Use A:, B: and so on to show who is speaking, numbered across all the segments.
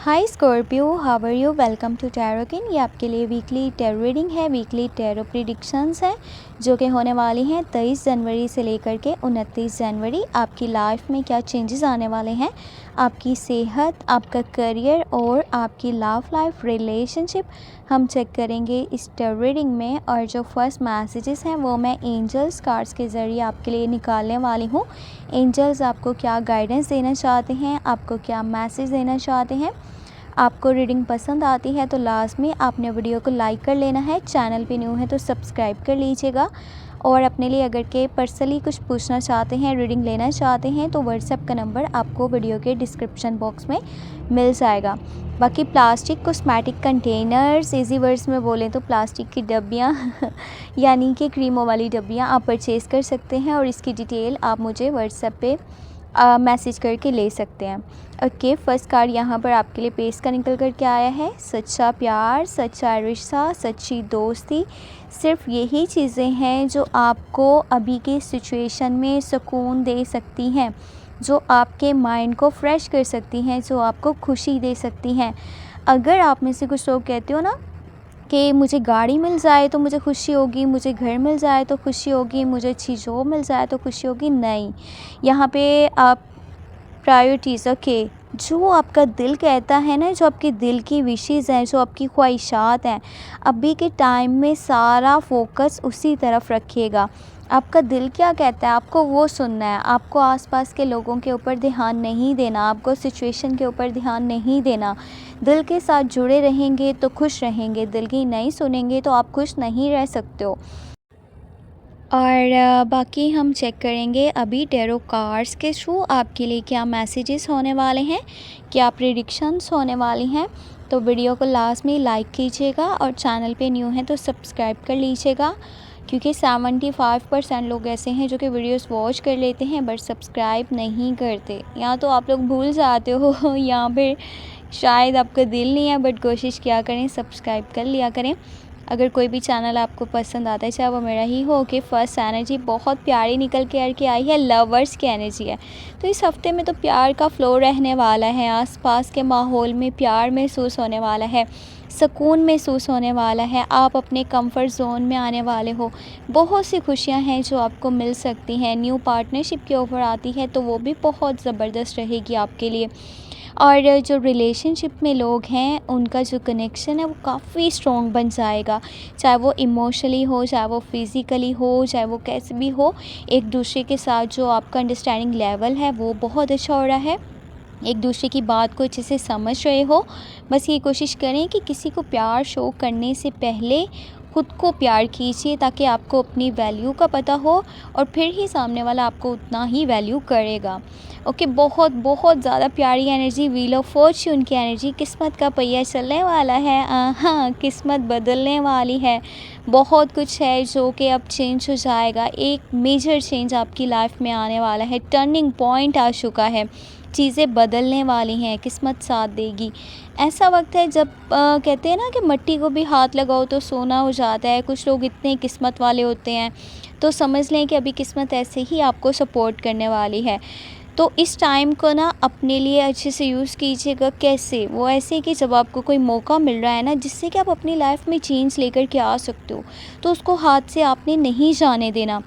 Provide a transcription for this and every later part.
A: Hi Scorpio, how are you? Welcome to tarot kin. ये आपके लिए वीकली टैरो रीडिंग है, वीकली टैरो प्रिडिक्शंस हैं जो कि होने वाली हैं 23 जनवरी से लेकर के 29 जनवरी। आपकी लाइफ में क्या चेंजेस आने वाले हैं, आपकी सेहत, आपका करियर और आपकी लव लाइफ, रिलेशनशिप हम चेक करेंगे इस टैरो रीडिंग में। और जो फर्स्ट मैसेजेस हैं वो मैं एंजल्स कार्ड्स के ज़रिए आपके लिए निकालने वाली हूँ। एंजल्स आपको क्या गाइडेंस देना चाहते हैं, आपको क्या मैसेज देना चाहते हैं। आपको रीडिंग पसंद आती है तो लास्ट में आपने वीडियो को लाइक कर लेना है। चैनल पे न्यू है तो सब्सक्राइब कर लीजिएगा। और अपने लिए अगर के पर्सनली कुछ पूछना चाहते हैं, रीडिंग लेना चाहते हैं तो व्हाट्सएप का नंबर आपको वीडियो के डिस्क्रिप्शन बॉक्स में मिल जाएगा। बाकी plastic cosmetic containers, easy words में बोलें तो प्लास्टिक की डब्बियाँ यानी कि क्रीमों वाली डब्बियाँ आप परचेज़ कर सकते हैं और इसकी डिटेल आप मुझे व्हाट्सएप पे मैसेज करके ले सकते हैं। ओके, फर्स्ट कार्ड यहाँ पर आपके लिए पेज का निकल कर के आया है। सच्चा प्यार, सच्चा रिश्ता, सच्ची दोस्ती, सिर्फ यही चीज़ें हैं जो आपको अभी की सिचुएशन में सुकून दे सकती हैं, जो आपके माइंड को फ्रेश कर सकती हैं, जो आपको खुशी दे सकती हैं। अगर आप में से कुछ लोग कहते हो ना कि मुझे गाड़ी मिल जाए तो मुझे खुशी होगी, मुझे घर मिल जाए तो खुशी होगी, मुझे अच्छी जॉब मिल जाए तो खुशी होगी, नहीं। यहाँ पे आप प्रायोरिटीज़, ओके, जो आपका दिल कहता है ना, जो आपके दिल की विशेज़ हैं, जो आपकी ख्वाहिशात हैं, अभी के टाइम में सारा फोकस उसी तरफ रखिएगा। आपका दिल क्या कहता है आपको वो सुनना है। आपको आसपास के लोगों के ऊपर ध्यान नहीं देना, आपको सिचुएशन के ऊपर ध्यान नहीं देना। दिल के साथ जुड़े रहेंगे तो खुश रहेंगे, दिल की नहीं सुनेंगे तो आप खुश नहीं रह सकते हो। और बाकी हम चेक करेंगे अभी टैरो कार्ड्स के थ्रू आपके लिए क्या मैसेजेस होने वाले हैं, क्या प्रेडिक्शंस होने वाली हैं। तो वीडियो को लास्ट में लाइक कीजिएगा और चैनल पे न्यू है तो सब्सक्राइब कर लीजिएगा, क्योंकि 75% लोग ऐसे हैं जो कि वीडियोस वॉच कर लेते हैं बट सब्सक्राइब नहीं करते। या तो आप लोग भूल जाते हो यहाँ पे शायद आपका दिल नहीं है, बट कोशिश किया करें, सब्सक्राइब कर लिया करें। अगर कोई भी चैनल आपको पसंद आता है, चाहे वो मेरा ही हो। कि फर्स्ट एनर्जी बहुत प्यारी निकल के आई है, लवर्स की एनर्जी है। तो इस हफ्ते में तो प्यार का फ्लो रहने वाला है, आसपास के माहौल में प्यार महसूस होने वाला है, सुकून महसूस होने वाला है, आप अपने कंफर्ट जोन में आने वाले हो। बहुत सी खुशियां हैं जो आपको मिल सकती हैं। न्यू पार्टनरशिप की ऑफ़र आती है तो वो भी बहुत ज़बरदस्त रहेगी आपके लिए। और जो रिलेशनशिप में लोग हैं उनका जो कनेक्शन है वो काफ़ी स्ट्रॉन्ग बन जाएगा, चाहे वो इमोशनली हो, चाहे वो फिज़िकली हो, चाहे वो कैसे भी हो। एक दूसरे के साथ जो आपका अंडरस्टैंडिंग लेवल है वो बहुत अच्छा हो रहा है, एक दूसरे की बात को अच्छे से समझ रहे हो। बस ये कोशिश करें कि किसी को प्यार शो करने से पहले खुद को प्यार कीजिए, ताकि आपको अपनी वैल्यू का पता हो और फिर ही सामने वाला आपको उतना ही वैल्यू करेगा। ओके, बहुत बहुत ज़्यादा प्यारी एनर्जी, व्हील ऑफ फॉर्च्यून की एनर्जी, किस्मत का पहिया चलने वाला है। हाँ, किस्मत बदलने वाली है। बहुत कुछ है जो कि अब चेंज हो जाएगा, एक मेजर चेंज आपकी लाइफ में आने वाला है, टर्निंग पॉइंट आ चुका है, चीज़ें बदलने वाली हैं, किस्मत साथ देगी। ऐसा वक्त है जब कहते हैं ना कि मिट्टी को भी हाथ लगाओ तो सोना हो जाता है। कुछ लोग इतने किस्मत वाले होते हैं तो समझ लें कि अभी किस्मत ऐसे ही आपको सपोर्ट करने वाली है। तो इस टाइम को ना अपने लिए अच्छे से यूज़ कीजिएगा। कैसे? वो ऐसे कि जब आपको कोई मौका मिल रहा है ना, जिससे कि आप अपनी लाइफ में चेंज लेकर के आ सकते हो, तो उसको हाथ से आपने नहीं जाने देना,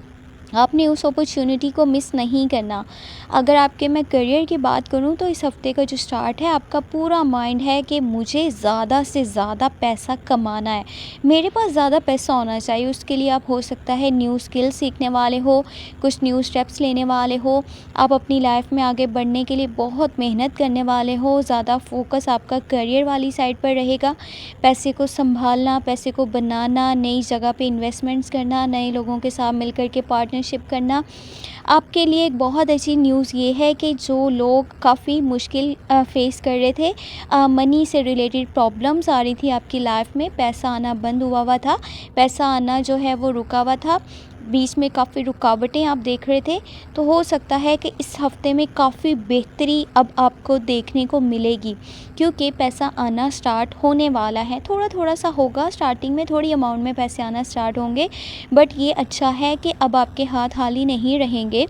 A: आपने उस अपॉर्चुनिटी को मिस नहीं करना। अगर आपके मैं करियर की बात करूं तो इस हफ्ते का जो स्टार्ट है, आपका पूरा माइंड है कि मुझे ज़्यादा से ज़्यादा पैसा कमाना है, मेरे पास ज़्यादा पैसा होना चाहिए। उसके लिए आप हो सकता है न्यू स्किल सीखने वाले हो, कुछ न्यू स्टेप्स लेने वाले हो, आप अपनी लाइफ में आगे बढ़ने के लिए बहुत मेहनत करने वाले हो। ज़्यादा फोकस आपका करियर वाली साइड पर रहेगा, पैसे को संभालना, पैसे को बनाना, नई जगह पे इन्वेस्टमेंट्स करना, नए लोगों के साथ मिलकर के पार्टनरशिप करना। आपके लिए एक बहुत अच्छी न्यूज़ ये है कि जो लोग काफ़ी मुश्किल फेस कर रहे थे, मनी से रिलेटेड प्रॉब्लम्स आ रही थी आपकी लाइफ में, पैसा आना बंद हुआ था, पैसा आना जो है वो रुका हुआ था, बीच में काफ़ी रुकावटें आप देख रहे थे, तो हो सकता है कि इस हफ्ते में काफ़ी बेहतरी अब आपको देखने को मिलेगी, क्योंकि पैसा आना स्टार्ट होने वाला है। थोड़ा थोड़ा सा होगा स्टार्टिंग में, थोड़ी अमाउंट में पैसे आना स्टार्ट होंगे, बट ये अच्छा है कि अब आपके हाथ खाली नहीं रहेंगे।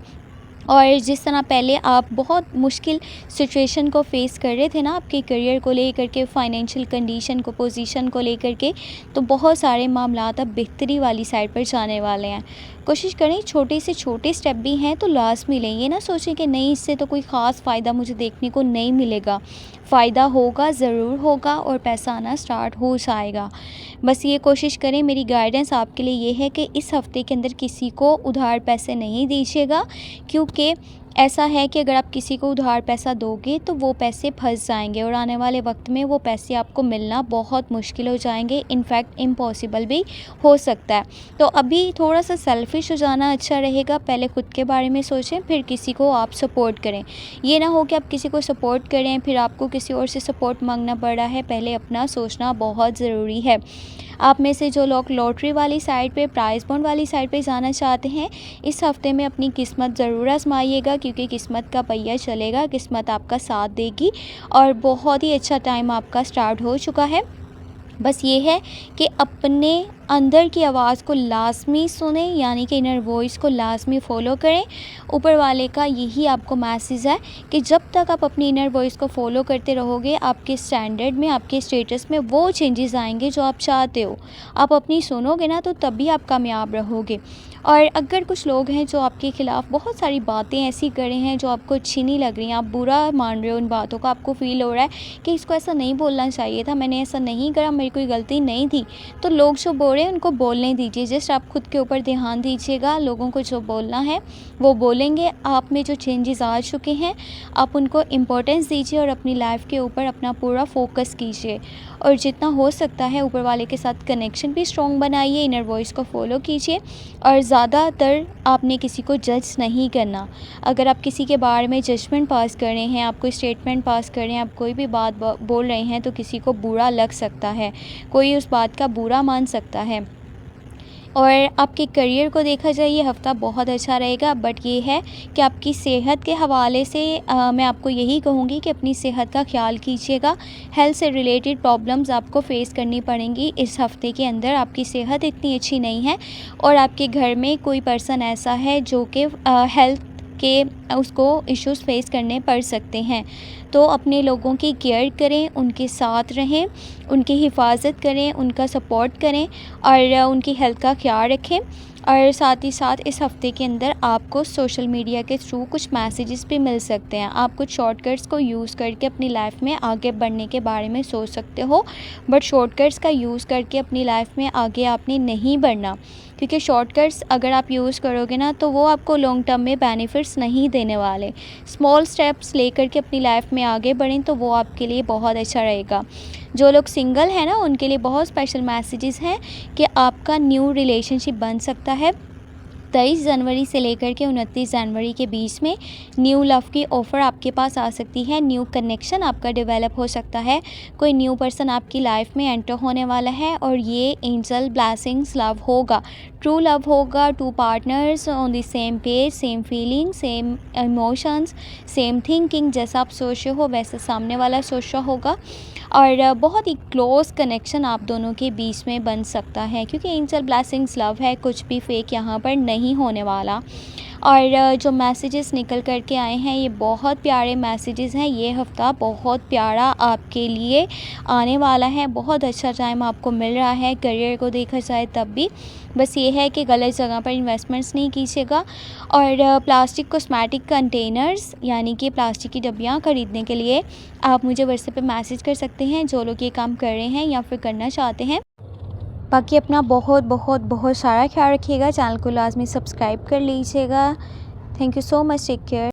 A: और जिस तरह पहले आप बहुत मुश्किल सिचुएशन को फेस कर रहे थे ना, आपके करियर को लेकर के, फाइनेंशियल कंडीशन को, पोजीशन को लेकर के, तो बहुत सारे मामलात अब बेहतरी वाली साइड पर जाने वाले हैं। कोशिश करें छोटे से छोटे स्टेप भी हैं तो लास्ट मिलें। ये ना सोचें कि नहीं, इससे तो कोई ख़ास फ़ायदा मुझे देखने को नहीं मिलेगा। फ़ायदा होगा, ज़रूर होगा, और पैसा आना स्टार्ट हो जाएगा। बस ये कोशिश करें। मेरी गाइडेंस आपके लिए ये है कि इस हफ़्ते के अंदर किसी को उधार पैसे नहीं दीजिएगा, क्योंकि ऐसा है कि अगर आप किसी को उधार पैसा दोगे तो वो पैसे फंस जाएंगे और आने वाले वक्त में वो पैसे आपको मिलना बहुत मुश्किल हो जाएंगे, इनफैक्ट इम्पॉसिबल भी हो सकता है। तो अभी थोड़ा सा सेल्फिश हो जाना अच्छा रहेगा। पहले खुद के बारे में सोचें, फिर किसी को आप सपोर्ट करें। ये ना हो कि आप किसी को सपोर्ट करें फिर आपको किसी और से सपोर्ट मांगना पड़ रहा है। पहले अपना सोचना बहुत ज़रूरी है। आप में से जो लोग लॉटरी वाली साइड पे, प्राइज़ बॉन्ड वाली साइड पे जाना चाहते हैं, इस हफ़्ते में अपनी किस्मत ज़रूर आजमाइएगा, क्योंकि किस्मत का पहिया चलेगा, किस्मत आपका साथ देगी और बहुत ही अच्छा टाइम आपका स्टार्ट हो चुका है। बस ये है कि अपने अंदर की आवाज़ को लाज़मी सुने, यानी कि इनर वॉइस को लाज़मी फ़ॉलो करें। ऊपर वाले का यही आपको मैसेज है कि जब तक आप अपनी इनर वॉइस को फ़ॉलो करते रहोगे, आपके स्टैंडर्ड में, आपके स्टेटस में वो चेंजेस आएंगे जो आप चाहते हो। आप अपनी सुनोगे ना, तो तभी आप कामयाब रहोगे। और अगर कुछ लोग हैं जो आपके ख़िलाफ़ बहुत सारी बातें ऐसी कर रहे हैं जो आपको अच्छी नहीं लग रही हैं, आप बुरा मान रहे हो उन बातों का, आपको फ़ील हो रहा है कि इसको ऐसा नहीं बोलना चाहिए था, मैंने ऐसा नहीं करा, मेरी कोई गलती नहीं थी, तो लोग जो बोल रहे हैं उनको बोलने दीजिए। जस्ट आप खुद के ऊपर ध्यान दीजिएगा। लोगों को जो बोलना है वो बोलेंगे। आप में जो चेंजेस आ चुके हैं, आप उनको इम्पोर्टेंस दीजिए और अपनी लाइफ के ऊपर अपना पूरा फोकस कीजिए। और जितना हो सकता है ऊपर वाले के साथ कनेक्शन भी स्ट्रॉन्ग बनाइए, इनर वॉइस को फॉलो कीजिए। और ज़्यादातर आपने किसी को जज नहीं करना। अगर आप किसी के बारे में जजमेंट पास कर रहे हैं, आप कोई स्टेटमेंट पास कर रहे हैं, आप कोई भी बात बोल रहे हैं, तो किसी को बुरा लग सकता है, कोई उस बात का बुरा मान सकता है। और आपके करियर को देखा जाए, ये हफ़्ता बहुत अच्छा रहेगा, बट ये है कि आपकी सेहत के हवाले से मैं आपको यही कहूँगी कि अपनी सेहत का ख्याल कीजिएगा। हेल्थ से रिलेटेड प्रॉब्लम्स आपको फेस करनी पड़ेंगी इस हफ़्ते के अंदर। आपकी सेहत इतनी अच्छी नहीं है और आपके घर में कोई पर्सन ऐसा है जो कि हेल्थ के उसको इश्यूज़ फेस करने पड़ सकते हैं। तो अपने लोगों की केयर करें, उनके साथ रहें, उनकी हिफाजत करें, उनका सपोर्ट करें और उनकी हेल्थ का ख्याल रखें। और साथ ही साथ इस हफ़्ते के अंदर आपको सोशल मीडिया के थ्रू कुछ मैसेजेस भी मिल सकते हैं। आप कुछ शॉर्टकट्स को यूज़ करके अपनी लाइफ में आगे बढ़ने के बारे में सोच सकते हो, बट शॉर्टकट्स का यूज़ करके अपनी लाइफ में आगे आपने नहीं बढ़ना, क्योंकि शॉर्टकट्स अगर आप यूज़ करोगे ना, तो वो आपको लॉन्ग टर्म में बेनिफिट्स नहीं देने वाले। स्मॉल स्टेप्स लेकर के अपनी लाइफ में आगे बढ़ें तो वो आपके लिए बहुत अच्छा रहेगा। जो लोग सिंगल हैं ना, उनके लिए बहुत स्पेशल मैसेजेस हैं कि आपका न्यू रिलेशनशिप बन सकता है। 23 जनवरी से लेकर के 29 जनवरी के बीच में न्यू लव की ऑफ़र आपके पास आ सकती है। न्यू कनेक्शन आपका डेवलप हो सकता है। कोई न्यू पर्सन आपकी लाइफ में एंटर होने वाला है और ये एंजल ब्लेसिंग्स लव होगा, ट्रू लव होगा। Two partners on the same page, same feeling, same emotions, same thinking. जैसा आप सोच रहे हो वैसे सामने वाला सोच रहा होगा और बहुत ही क्लोज़ कनेक्शन आप दोनों के बीच में बन सकता है, क्योंकि एंजल ब्लेसिंग्स लव है, कुछ भी फेक यहाँ पर नहीं होने वाला। और जो मैसेजेस निकल कर के आए हैं, ये बहुत प्यारे मैसेजेस हैं। ये हफ़्ता बहुत प्यारा आपके लिए आने वाला है। बहुत अच्छा टाइम आपको मिल रहा है करियर को देखा जाए तब भी। बस ये है कि गलत जगह पर इन्वेस्टमेंट्स नहीं कीजिएगा। और प्लास्टिक कॉस्मेटिक कंटेनर्स, यानी कि प्लास्टिक की डब्बियाँ ख़रीदने के लिए आप मुझे व्हाट्सएप पे मैसेज कर सकते हैं, जो लोग ये काम कर रहे हैं या फिर करना चाहते हैं। बाकी अपना बहुत बहुत बहुत सारा ख्याल रखिएगा। चैनल को लाजमी सब्सक्राइब कर लीजिएगा। Thank you so much. Take care.